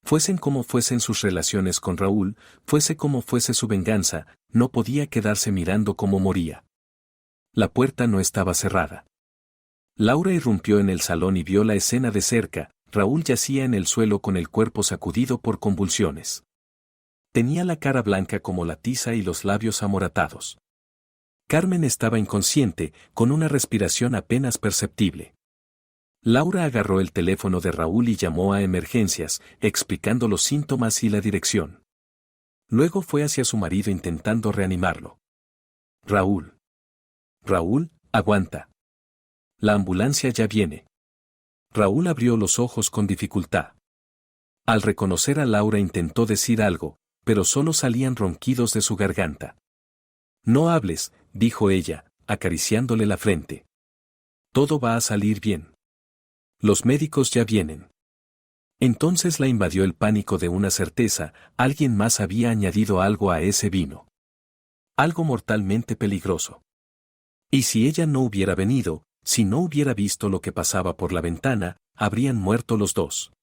Fuesen como fuesen sus relaciones con Raúl, fuese como fuese su venganza, no podía quedarse mirando cómo moría. La puerta no estaba cerrada. Laura irrumpió en el salón y vio la escena de cerca. Raúl yacía en el suelo con el cuerpo sacudido por convulsiones. Tenía la cara blanca como la tiza y los labios amoratados. Carmen estaba inconsciente, con una respiración apenas perceptible. Laura agarró el teléfono de Raúl y llamó a emergencias, explicando los síntomas y la dirección. Luego fue hacia su marido intentando reanimarlo. Raúl. Raúl, aguanta. La ambulancia ya viene. Raúl abrió los ojos con dificultad. Al reconocer a Laura intentó decir algo, pero solo salían ronquidos de su garganta. No hables, dijo ella, acariciándole la frente. Todo va a salir bien. Los médicos ya vienen. Entonces la invadió el pánico de una certeza, alguien más había añadido algo a ese vino. Algo mortalmente peligroso. Y si ella no hubiera venido, si no hubiera visto lo que pasaba por la ventana, habrían muerto los dos.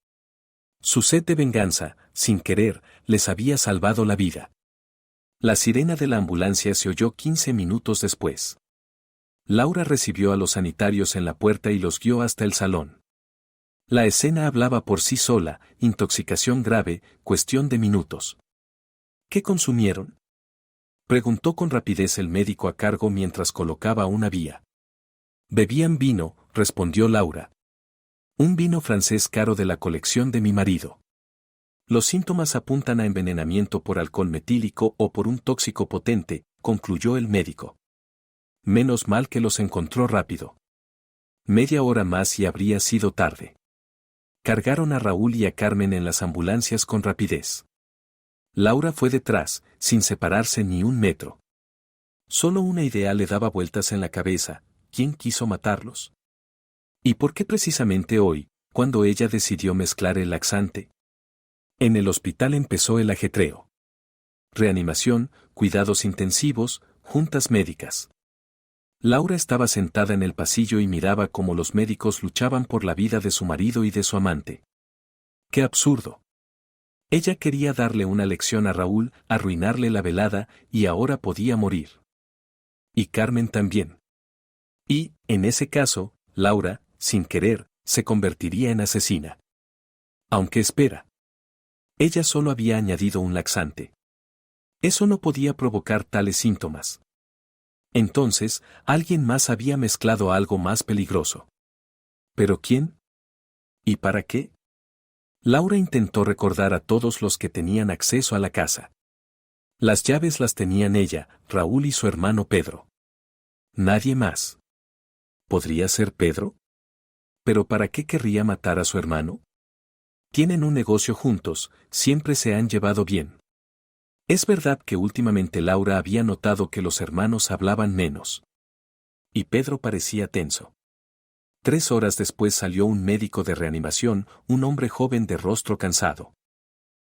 Su sed de venganza, sin querer, les había salvado la vida. La sirena de la ambulancia se oyó 15 minutos después. Laura recibió a los sanitarios en la puerta y los guió hasta el salón. La escena hablaba por sí sola, intoxicación grave, cuestión de minutos. ¿Qué consumieron?, preguntó con rapidez el médico a cargo mientras colocaba una vía. Bebían vino, respondió Laura. Un vino francés caro de la colección de mi marido. Los síntomas apuntan a envenenamiento por alcohol metílico o por un tóxico potente, concluyó el médico. Menos mal que los encontró rápido. Media hora más y habría sido tarde. Cargaron a Raúl y a Carmen en las ambulancias con rapidez. Laura fue detrás, sin separarse ni un metro. Solo una idea le daba vueltas en la cabeza: ¿quién quiso matarlos? ¿Y por qué precisamente hoy, cuando ella decidió mezclar el laxante? En el hospital empezó el ajetreo. Reanimación, cuidados intensivos, juntas médicas. Laura estaba sentada en el pasillo y miraba cómo los médicos luchaban por la vida de su marido y de su amante. ¡Qué absurdo! Ella quería darle una lección a Raúl, arruinarle la velada, y ahora podía morir. Y Carmen también. Y, en ese caso, Laura, sin querer, se convertiría en asesina. Aunque espera. Ella solo había añadido un laxante. Eso no podía provocar tales síntomas. Entonces, alguien más había mezclado algo más peligroso. ¿Pero quién? ¿Y para qué? Laura intentó recordar a todos los que tenían acceso a la casa. Las llaves las tenían ella, Raúl y su hermano Pedro. Nadie más. ¿Podría ser Pedro? ¿Pero para qué querría matar a su hermano? Tienen un negocio juntos, siempre se han llevado bien. Es verdad que últimamente Laura había notado que los hermanos hablaban menos. Y Pedro parecía tenso. 3 horas después salió un médico de reanimación, un hombre joven de rostro cansado.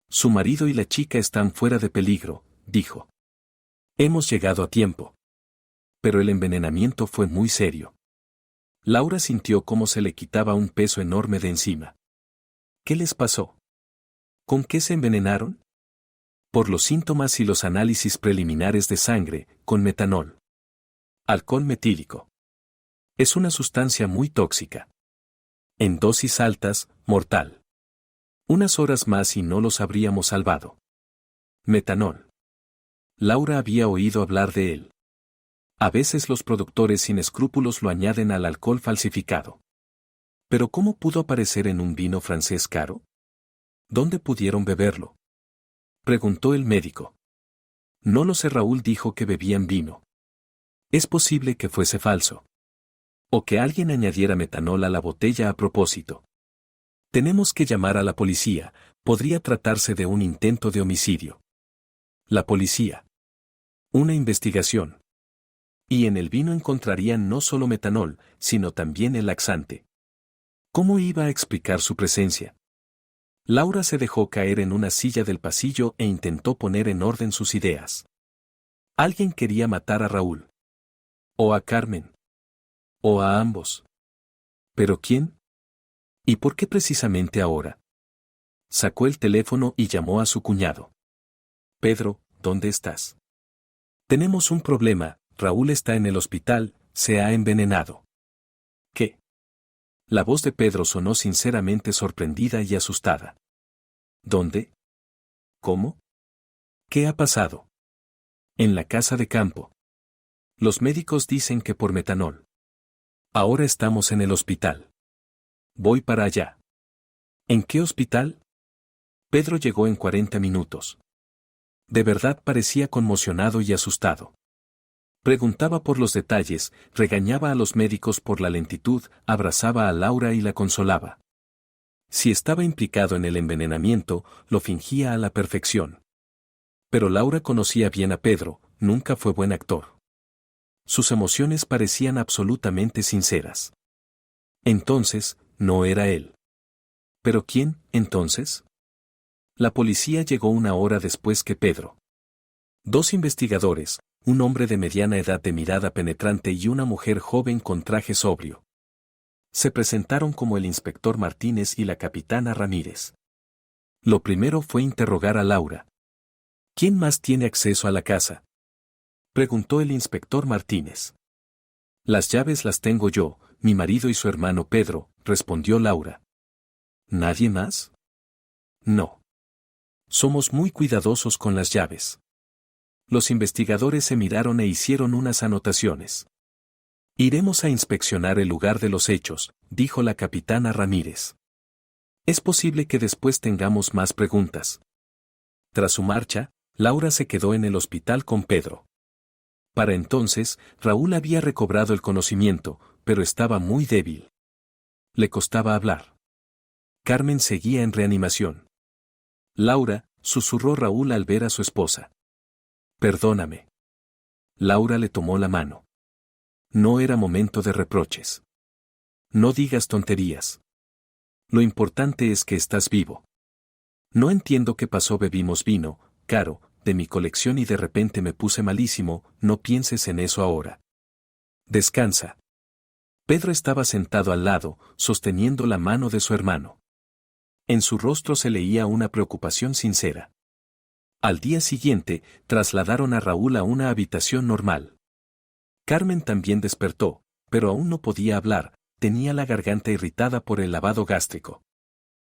Su marido y la chica están fuera de peligro, dijo. Hemos llegado a tiempo. Pero el envenenamiento fue muy serio. Laura sintió cómo se le quitaba un peso enorme de encima. ¿Qué les pasó? ¿Con qué se envenenaron? Por los síntomas y los análisis preliminares de sangre, con metanol. Alcohol metílico. Es una sustancia muy tóxica. En dosis altas, mortal. Unas horas más y no los habríamos salvado. Metanol. Laura había oído hablar de él. A veces los productores sin escrúpulos lo añaden al alcohol falsificado. ¿Pero cómo pudo aparecer en un vino francés caro? ¿Dónde pudieron beberlo? Preguntó el médico. No lo sé, Raúl dijo que bebían vino. Es posible que fuese falso. O que alguien añadiera metanol a la botella a propósito. Tenemos que llamar a la policía, podría tratarse de un intento de homicidio. La policía. Una investigación. Y en el vino encontrarían no solo metanol, sino también el laxante. ¿Cómo iba a explicar su presencia? Laura se dejó caer en una silla del pasillo e intentó poner en orden sus ideas. Alguien quería matar a Raúl. O a Carmen. O a ambos. ¿Pero quién? ¿Y por qué precisamente ahora? Sacó el teléfono y llamó a su cuñado. Pedro, ¿dónde estás? Tenemos un problema, Raúl está en el hospital, se ha envenenado. ¿Qué? La voz de Pedro sonó sinceramente sorprendida y asustada. ¿Dónde? ¿Cómo? ¿Qué ha pasado? En la casa de campo. Los médicos dicen que por metanol. Ahora estamos en el hospital. Voy para allá. ¿En qué hospital? Pedro llegó en 40 minutos. De verdad parecía conmocionado y asustado. Preguntaba por los detalles, regañaba a los médicos por la lentitud, abrazaba a Laura y la consolaba. Si estaba implicado en el envenenamiento, lo fingía a la perfección. Pero Laura conocía bien a Pedro, nunca fue buen actor. Sus emociones parecían absolutamente sinceras. Entonces, no era él. ¿Pero quién, entonces? La policía llegó 1 hora después que Pedro. 2 investigadores, un hombre de mediana edad de mirada penetrante y una mujer joven con traje sobrio. Se presentaron como el inspector Martínez y la capitana Ramírez. Lo primero fue interrogar a Laura. ¿Quién más tiene acceso a la casa? Preguntó el inspector Martínez. Las llaves las tengo yo, mi marido y su hermano Pedro, respondió Laura. ¿Nadie más? No. Somos muy cuidadosos con las llaves. Los investigadores se miraron e hicieron unas anotaciones. Iremos a inspeccionar el lugar de los hechos, dijo la capitana Ramírez. Es posible que después tengamos más preguntas. Tras su marcha, Laura se quedó en el hospital con Pedro. Para entonces, Raúl había recobrado el conocimiento, pero estaba muy débil. Le costaba hablar. Carmen seguía en reanimación. Laura, susurró Raúl al ver a su esposa. Perdóname. Laura le tomó la mano. No era momento de reproches. No digas tonterías. Lo importante es que estás vivo. No entiendo qué pasó, bebimos vino, caro, de mi colección y de repente me puse malísimo, no pienses en eso ahora. Descansa. Pedro estaba sentado al lado, sosteniendo la mano de su hermano. En su rostro se leía una preocupación sincera. Al día siguiente, trasladaron a Raúl a una habitación normal. Carmen también despertó, pero aún no podía hablar, tenía la garganta irritada por el lavado gástrico.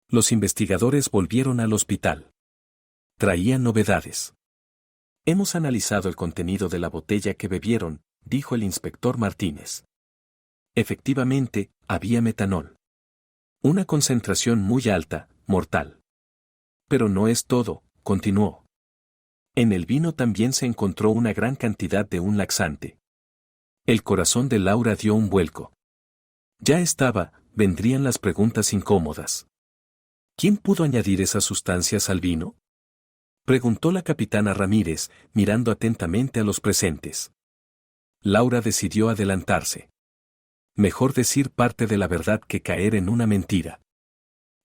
Los investigadores volvieron al hospital. Traían novedades. Hemos analizado el contenido de la botella que bebieron, dijo el inspector Martínez. Efectivamente, había metanol. Una concentración muy alta, mortal. Pero no es todo, continuó. En el vino también se encontró una gran cantidad de un laxante. El corazón de Laura dio un vuelco. Ya vendrían las preguntas incómodas. ¿Quién pudo añadir esas sustancias al vino? Preguntó la capitana Ramírez, mirando atentamente a los presentes. Laura decidió adelantarse. Mejor decir parte de la verdad que caer en una mentira.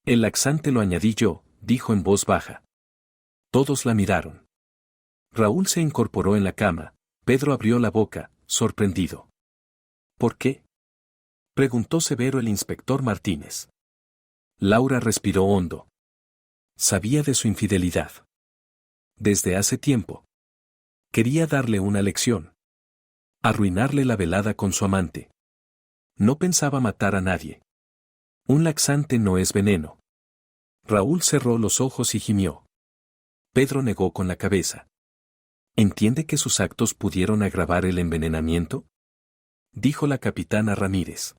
El laxante lo añadí yo, dijo en voz baja. Todos la miraron. Raúl se incorporó en la cama. Pedro abrió la boca, sorprendido. ¿Por qué? Preguntó severo el inspector Martínez. Laura respiró hondo. Sabía de su infidelidad. Desde hace tiempo. Quería darle una lección. Arruinarle la velada con su amante. No pensaba matar a nadie. Un laxante no es veneno. Raúl cerró los ojos y gimió. Pedro negó con la cabeza. ¿Entiende que sus actos pudieron agravar el envenenamiento? Dijo la capitana Ramírez.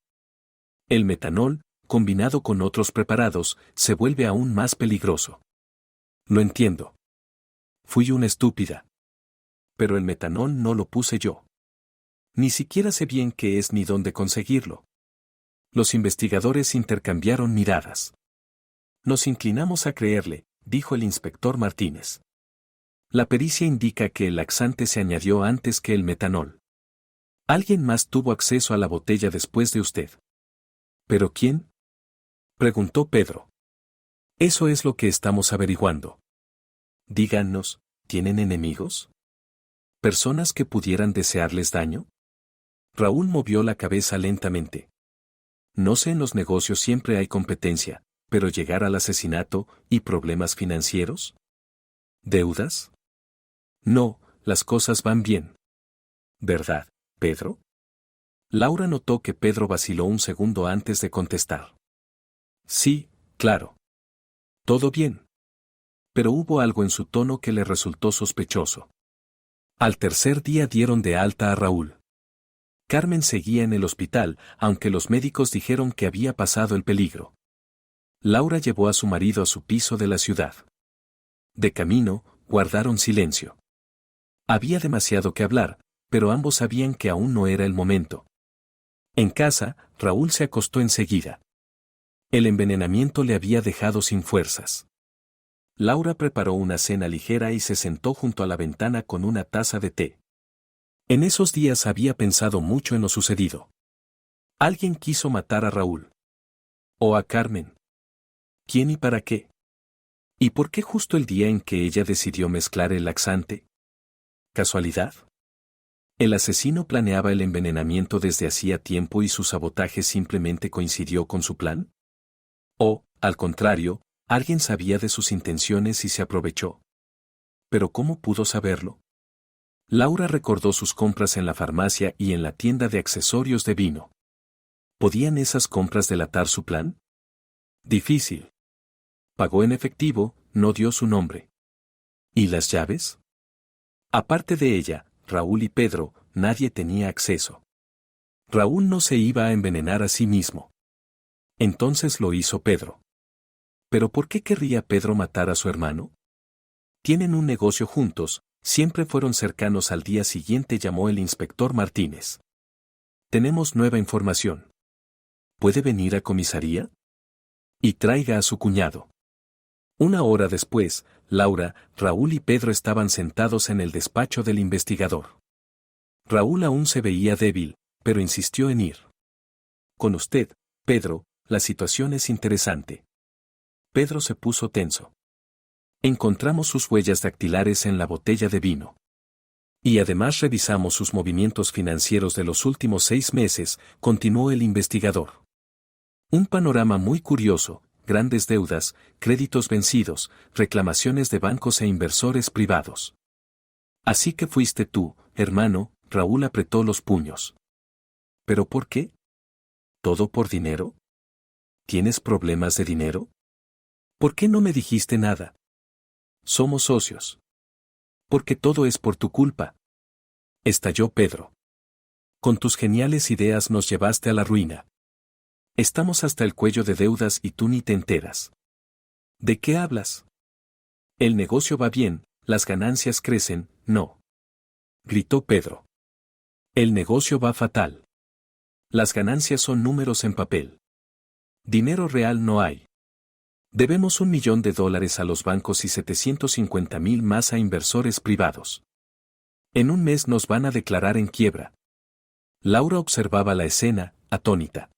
El metanol, combinado con otros preparados, se vuelve aún más peligroso. Lo entiendo. Fui una estúpida. Pero el metanol no lo puse yo. Ni siquiera sé bien qué es ni dónde conseguirlo. Los investigadores intercambiaron miradas. Nos inclinamos a creerle, dijo el inspector Martínez. La pericia indica que el laxante se añadió antes que el metanol. Alguien más tuvo acceso a la botella después de usted. ¿Pero quién? Preguntó Pedro. Eso es lo que estamos averiguando. Díganos, ¿tienen enemigos? ¿Personas que pudieran desearles daño? Raúl movió la cabeza lentamente. No sé, en los negocios siempre hay competencia, pero llegar al asesinato y problemas financieros. ¿Deudas? No, las cosas van bien. ¿Verdad, Pedro? Laura notó que Pedro vaciló un segundo antes de contestar. Sí, claro. Todo bien. Pero hubo algo en su tono que le resultó sospechoso. Al tercer día dieron de alta a Raúl. Carmen seguía en el hospital, aunque los médicos dijeron que había pasado el peligro. Laura llevó a su marido a su piso de la ciudad. De camino, guardaron silencio. Había demasiado que hablar, pero ambos sabían que aún no era el momento. En casa, Raúl se acostó enseguida. El envenenamiento le había dejado sin fuerzas. Laura preparó una cena ligera y se sentó junto a la ventana con una taza de té. En esos días había pensado mucho en lo sucedido. Alguien quiso matar a Raúl. ¿O a Carmen? ¿Quién y para qué? ¿Y por qué justo el día en que ella decidió mezclar el laxante? ¿Casualidad? ¿El asesino planeaba el envenenamiento desde hacía tiempo y su sabotaje simplemente coincidió con su plan? ¿O, al contrario, alguien sabía de sus intenciones y se aprovechó? ¿Pero cómo pudo saberlo? Laura recordó sus compras en la farmacia y en la tienda de accesorios de vino. ¿Podían esas compras delatar su plan? Difícil. Pagó en efectivo, no dio su nombre. ¿Y las llaves? Aparte de ella, Raúl y Pedro, nadie tenía acceso. Raúl no se iba a envenenar a sí mismo. Entonces lo hizo Pedro. ¿Pero por qué querría Pedro matar a su hermano? Tienen un negocio juntos, siempre fueron cercanos. Al día siguiente llamó el inspector Martínez. Tenemos nueva información. ¿Puede venir a comisaría? Y traiga a su cuñado. Una hora después, Laura, Raúl y Pedro estaban sentados en el despacho del investigador. Raúl aún se veía débil, pero insistió en ir. Con usted, Pedro, la situación es interesante. Pedro se puso tenso. Encontramos sus huellas dactilares en la botella de vino. Y además revisamos sus movimientos financieros de los últimos 6 meses, continuó el investigador. Un panorama muy curioso, grandes deudas, créditos vencidos, reclamaciones de bancos e inversores privados. Así que fuiste tú, hermano, Raúl apretó los puños. ¿Pero por qué? ¿Todo por dinero? ¿Tienes problemas de dinero? ¿Por qué no me dijiste nada? Somos socios. Porque todo es por tu culpa. Estalló Pedro. Con tus geniales ideas nos llevaste a la ruina. Estamos hasta el cuello de deudas y tú ni te enteras. ¿De qué hablas? El negocio va bien, las ganancias crecen, no. Gritó Pedro. El negocio va fatal. Las ganancias son números en papel. Dinero real no hay. Debemos $1 millón a los bancos y 750,000 más a inversores privados. En un mes nos van a declarar en quiebra. Laura observaba la escena, atónita.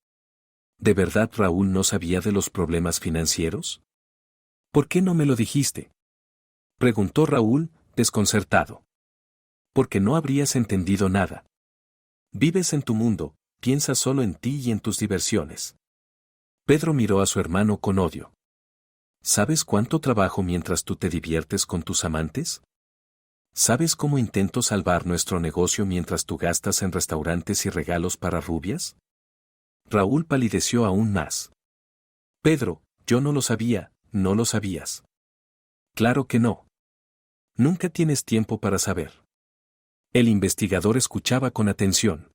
¿De verdad Raúl no sabía de los problemas financieros? ¿Por qué no me lo dijiste? Preguntó Raúl, desconcertado. Porque no habrías entendido nada. Vives en tu mundo, piensas solo en ti y en tus diversiones. Pedro miró a su hermano con odio. ¿Sabes cuánto trabajo mientras tú te diviertes con tus amantes? ¿Sabes cómo intento salvar nuestro negocio mientras tú gastas en restaurantes y regalos para rubias? Raúl palideció aún más. Pedro, yo no lo sabía, no lo sabías. Claro que no. Nunca tienes tiempo para saber. El investigador escuchaba con atención.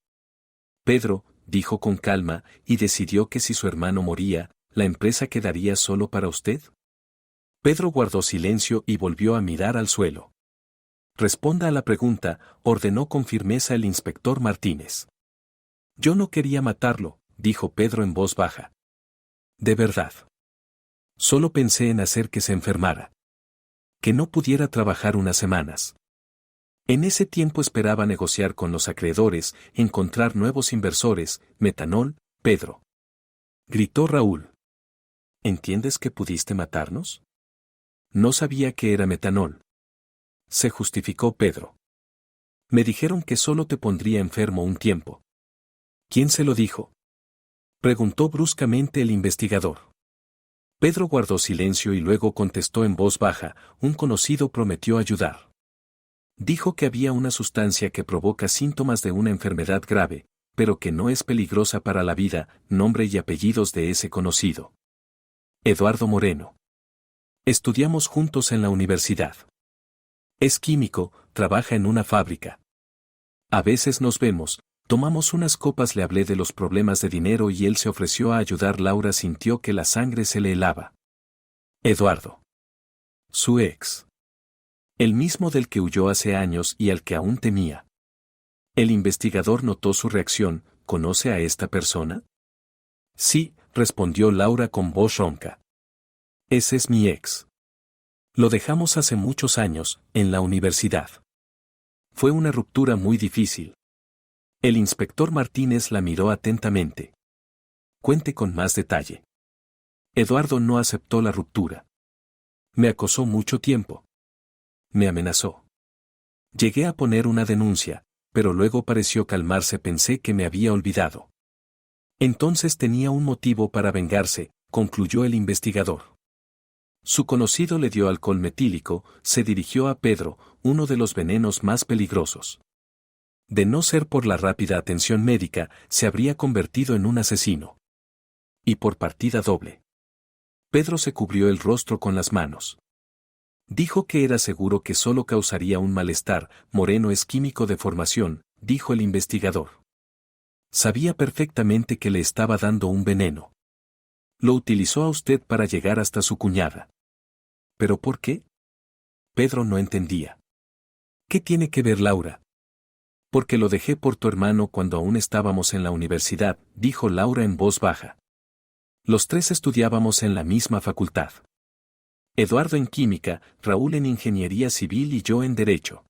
Pedro, dijo con calma, y decidió que si su hermano moría, ¿la empresa quedaría solo para usted? Pedro guardó silencio y volvió a mirar al suelo. Responda a la pregunta, ordenó con firmeza el inspector Martínez. Yo no quería matarlo, dijo Pedro en voz baja. De verdad. Solo pensé en hacer que se enfermara. Que no pudiera trabajar unas semanas. En ese tiempo esperaba negociar con los acreedores, encontrar nuevos inversores, metanol, Pedro. Gritó Raúl. ¿Entiendes que pudiste matarnos? No sabía que era metanol. Se justificó Pedro. Me dijeron que solo te pondría enfermo un tiempo. ¿Quién se lo dijo? Preguntó bruscamente el investigador. Pedro guardó silencio y luego contestó en voz baja, un conocido prometió ayudar. Dijo que había una sustancia que provoca síntomas de una enfermedad grave, pero que no es peligrosa para la vida, nombre y apellidos de ese conocido. Eduardo Moreno. Estudiamos juntos en la universidad. Es químico, trabaja en una fábrica. A veces nos vemos, tomamos unas copas, le hablé de los problemas de dinero y él se ofreció a ayudar. Laura sintió que la sangre se le helaba. Eduardo. Su ex. El mismo del que huyó hace años y al que aún temía. El investigador notó su reacción. ¿Conoce a esta persona? Sí, respondió Laura con voz ronca. Ese es mi ex. Lo dejamos hace muchos años, en la universidad. Fue una ruptura muy difícil. El inspector Martínez la miró atentamente. Cuente con más detalle. Eduardo no aceptó la ruptura. Me acosó mucho tiempo. Me amenazó. Llegué a poner una denuncia, pero luego pareció calmarse. Pensé que me había olvidado. Entonces tenía un motivo para vengarse, concluyó el investigador. Su conocido le dio alcohol metílico, se dirigió a Pedro, uno de los venenos más peligrosos. De no ser por la rápida atención médica, se habría convertido en un asesino. Y por partida doble. Pedro se cubrió el rostro con las manos. Dijo que era seguro que solo causaría un malestar. Moreno es químico de formación, dijo el investigador. Sabía perfectamente que le estaba dando un veneno. Lo utilizó a usted para llegar hasta su cuñada. ¿Pero por qué? Pedro no entendía. ¿Qué tiene que ver Laura? Porque lo dejé por tu hermano cuando aún estábamos en la universidad, dijo Laura en voz baja. Los tres estudiábamos en la misma facultad. Eduardo en química, Raúl en ingeniería civil y yo en derecho.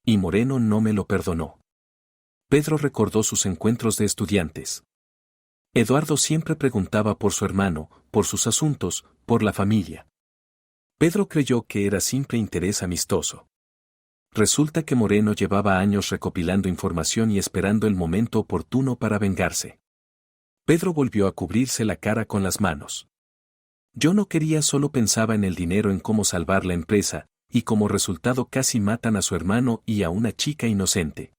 Y Moreno no me lo perdonó. Pedro recordó sus encuentros de estudiantes. Eduardo siempre preguntaba por su hermano, por sus asuntos, por la familia. Pedro creyó que era simple interés amistoso. Resulta que Moreno llevaba años recopilando información y esperando el momento oportuno para vengarse. Pedro volvió a cubrirse la cara con las manos. Yo no quería, solo pensaba en el dinero, en cómo salvar la empresa, y como resultado casi matan a su hermano y a una chica inocente.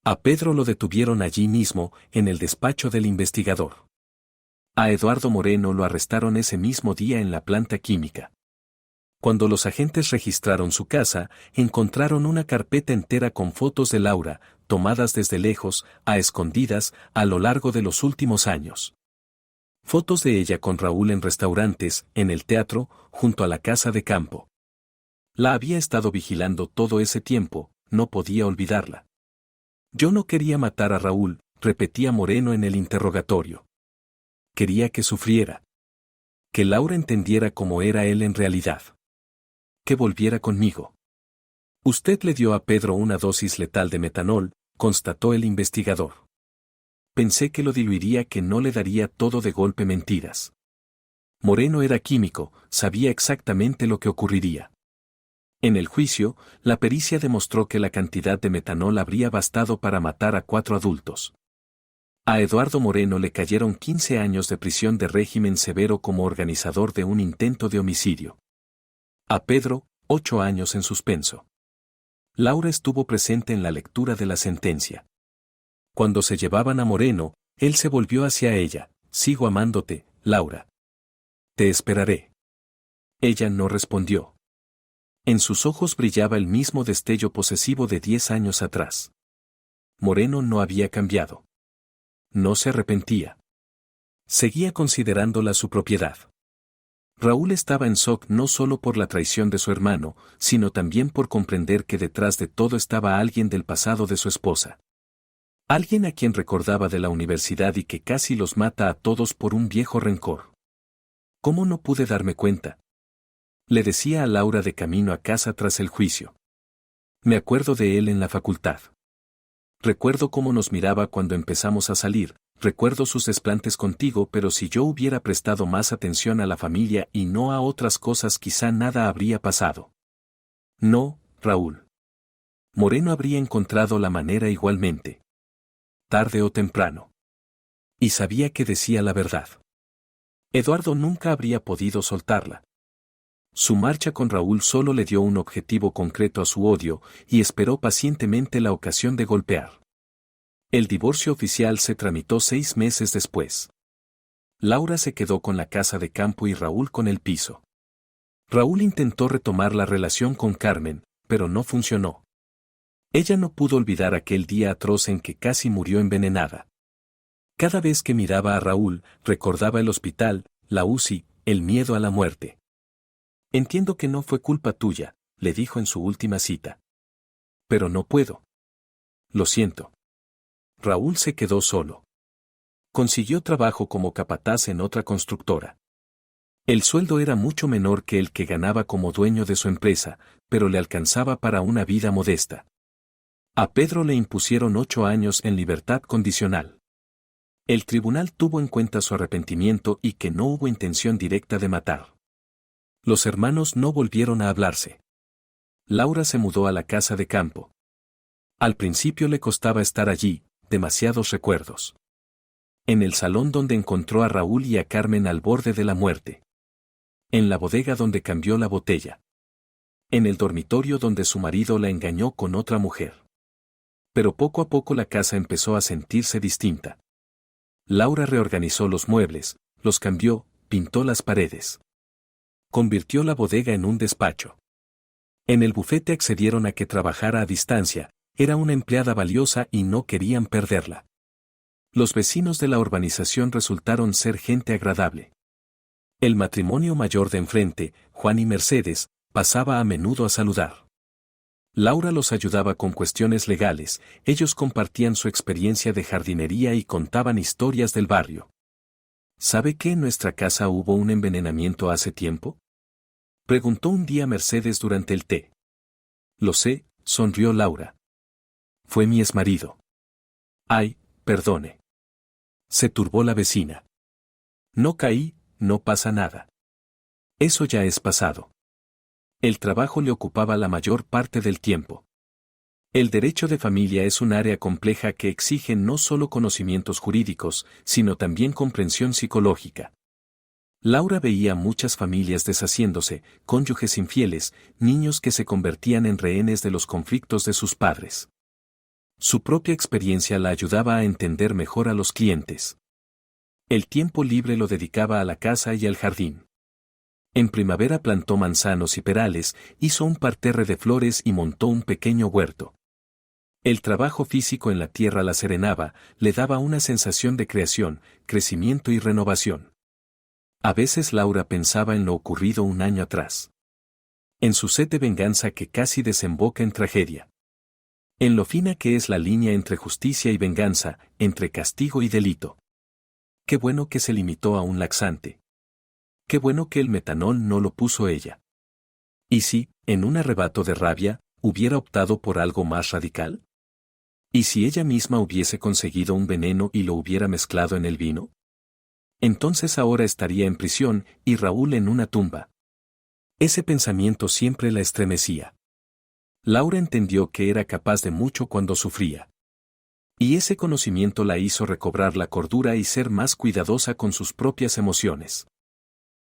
A Pedro lo detuvieron allí mismo, en el despacho del investigador. A Eduardo Moreno lo arrestaron ese mismo día en la planta química. Cuando los agentes registraron su casa, encontraron una carpeta entera con fotos de Laura, tomadas desde lejos, a escondidas, a lo largo de los últimos años. Fotos de ella con Raúl en restaurantes, en el teatro, junto a la casa de campo. La había estado vigilando todo ese tiempo, no podía olvidarla. Yo no quería matar a Raúl, repetía Moreno en el interrogatorio. Quería que sufriera. Que Laura entendiera cómo era él en realidad. Que volviera conmigo. Usted le dio a Pedro una dosis letal de metanol, constató el investigador. Pensé que lo diluiría, que no le daría todo de golpe mentiras. Moreno era químico, sabía exactamente lo que ocurriría. En el juicio, la pericia demostró que la cantidad de metanol habría bastado para matar a 4 adultos. A Eduardo Moreno le cayeron 15 años de prisión de régimen severo como organizador de un intento de homicidio. A Pedro, 8 años en suspenso. Laura estuvo presente en la lectura de la sentencia. Cuando se llevaban a Moreno, él se volvió hacia ella. Sigo amándote, Laura. Te esperaré. Ella no respondió. En sus ojos brillaba el mismo destello posesivo de 10 años atrás. Moreno no había cambiado. No se arrepentía. Seguía considerándola su propiedad. Raúl estaba en shock no solo por la traición de su hermano, sino también por comprender que detrás de todo estaba alguien del pasado de su esposa. Alguien a quien recordaba de la universidad y que casi los mata a todos por un viejo rencor. ¿Cómo no pude darme cuenta? Le decía a Laura de camino a casa tras el juicio. Me acuerdo de él en la facultad. Recuerdo cómo nos miraba cuando empezamos a salir, recuerdo sus desplantes contigo, pero si yo hubiera prestado más atención a la familia y no a otras cosas, quizá nada habría pasado. No, Raúl. Moreno habría encontrado la manera igualmente. Tarde o temprano. Y sabía que decía la verdad. Eduardo nunca habría podido soltarla. Su marcha con Raúl solo le dio un objetivo concreto a su odio, y esperó pacientemente la ocasión de golpear. El divorcio oficial se tramitó 6 meses después. Laura se quedó con la casa de campo y Raúl con el piso. Raúl intentó retomar la relación con Carmen, pero no funcionó. Ella no pudo olvidar aquel día atroz en que casi murió envenenada. Cada vez que miraba a Raúl, recordaba el hospital, la UCI, el miedo a la muerte. Entiendo que no fue culpa tuya, le dijo en su última cita. Pero no puedo. Lo siento. Raúl se quedó solo. Consiguió trabajo como capataz en otra constructora. El sueldo era mucho menor que el que ganaba como dueño de su empresa, pero le alcanzaba para una vida modesta. A Pedro le impusieron 8 años en libertad condicional. El tribunal tuvo en cuenta su arrepentimiento y que no hubo intención directa de matar. Los hermanos no volvieron a hablarse. Laura se mudó a la casa de campo. Al principio le costaba estar allí, demasiados recuerdos. En el salón donde encontró a Raúl y a Carmen al borde de la muerte. En la bodega donde cambió la botella. En el dormitorio donde su marido la engañó con otra mujer. Pero poco a poco la casa empezó a sentirse distinta. Laura reorganizó los muebles, los cambió, pintó las paredes. Convirtió la bodega en un despacho. En el bufete accedieron a que trabajara a distancia, era una empleada valiosa y no querían perderla. Los vecinos de la urbanización resultaron ser gente agradable. El matrimonio mayor de enfrente, Juan y Mercedes, pasaba a menudo a saludar. Laura los ayudaba con cuestiones legales, ellos compartían su experiencia de jardinería y contaban historias del barrio. ¿Sabe que en nuestra casa hubo un envenenamiento hace tiempo? Preguntó un día Mercedes durante el té. Lo sé, sonrió Laura. Fue mi exmarido. Ay, perdone. Se turbó la vecina. No caí, no pasa nada. Eso ya es pasado. El trabajo le ocupaba la mayor parte del tiempo. El derecho de familia es un área compleja que exige no solo conocimientos jurídicos, sino también comprensión psicológica. Laura veía muchas familias deshaciéndose, cónyuges infieles, niños que se convertían en rehenes de los conflictos de sus padres. Su propia experiencia la ayudaba a entender mejor a los clientes. El tiempo libre lo dedicaba a la casa y al jardín. En primavera plantó manzanos y perales, hizo un parterre de flores y montó un pequeño huerto. El trabajo físico en la tierra la serenaba, le daba una sensación de creación, crecimiento y renovación. A veces Laura pensaba en lo ocurrido un año atrás. En su sed de venganza que casi desemboca en tragedia. En lo fina que es la línea entre justicia y venganza, entre castigo y delito. Qué bueno que se limitó a un laxante. Qué bueno que el metanol no lo puso ella. ¿Y si, en un arrebato de rabia, hubiera optado por algo más radical? ¿Y si ella misma hubiese conseguido un veneno y lo hubiera mezclado en el vino? Entonces ahora estaría en prisión y Raúl en una tumba. Ese pensamiento siempre la estremecía. Laura entendió que era capaz de mucho cuando sufría. Y ese conocimiento la hizo recobrar la cordura y ser más cuidadosa con sus propias emociones.